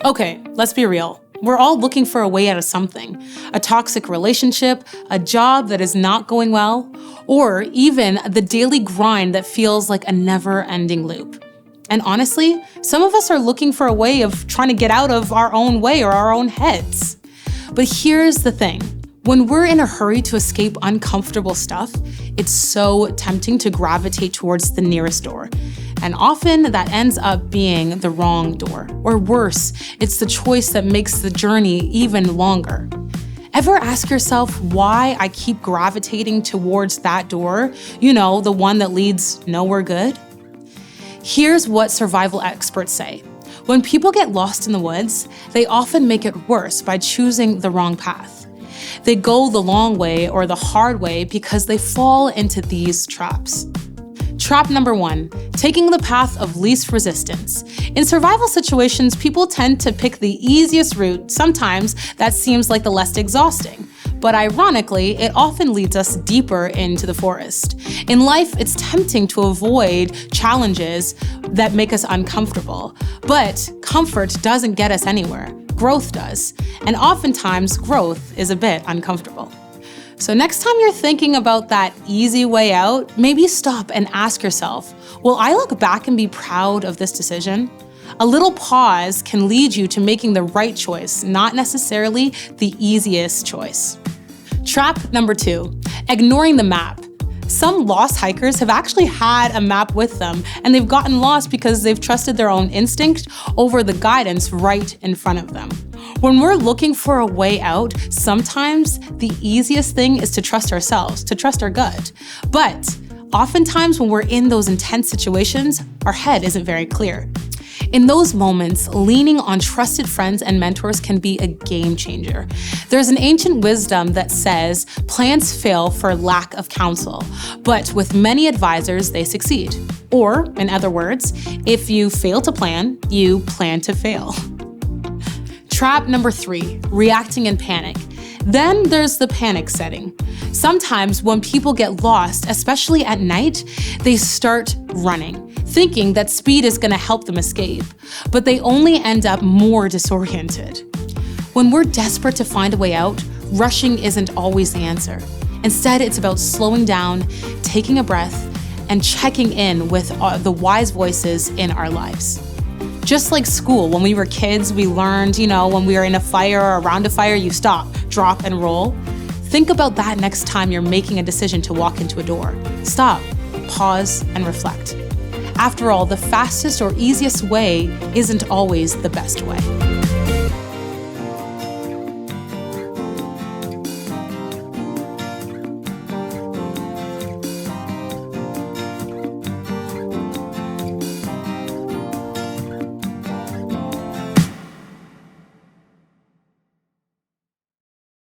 Okay, let's be real. We're all looking for a way out of something. A toxic relationship, a job that is not going well, or even the daily grind that feels like a never-ending loop. And honestly, some of us are looking for a way of trying to get out of our own way or our own heads. But here's the thing. When we're in a hurry to escape uncomfortable stuff, it's so tempting to gravitate towards the nearest door. And often that ends up being the wrong door. Or worse, it's the choice that makes the journey even longer. Ever ask yourself why I keep gravitating towards that door? You know, the one that leads nowhere good? Here's what survival experts say. When people get lost in the woods, they often make it worse by choosing the wrong path. They go the long way or the hard way because they fall into these traps. Trap number 1, taking the path of least resistance. In survival situations, people tend to pick the easiest route. Sometimes that seems like the less exhausting. But ironically, it often leads us deeper into the forest. In life, it's tempting to avoid challenges that make us uncomfortable. But comfort doesn't get us anywhere. Growth does. And oftentimes, growth is a bit uncomfortable. So next time you're thinking about that easy way out, maybe stop and ask yourself, will I look back and be proud of this decision? A little pause can lead you to making the right choice, not necessarily the easiest choice. Trap number 2, ignoring the map. Some lost hikers have actually had a map with them, and they've gotten lost because they've trusted their own instinct over the guidance right in front of them. When we're looking for a way out, sometimes the easiest thing is to trust ourselves, to trust our gut. But oftentimes when we're in those intense situations, our head isn't very clear. In those moments, leaning on trusted friends and mentors can be a game changer. There's an ancient wisdom that says plans fail for lack of counsel, but with many advisors, they succeed. Or, in other words, if you fail to plan, you plan to fail. Trap number 3, reacting in panic. Then there's the panic setting. Sometimes when people get lost, especially at night, they start running, thinking that speed is gonna help them escape, but they only end up more disoriented. When we're desperate to find a way out, rushing isn't always the answer. Instead, it's about slowing down, taking a breath, and checking in with the wise voices in our lives. Just like school, when we were kids, we learned, when we were in a fire or around a fire, you stop, drop, and roll. Think about that next time you're making a decision to walk into a door. Stop, pause, and reflect. After all, the fastest or easiest way isn't always the best way.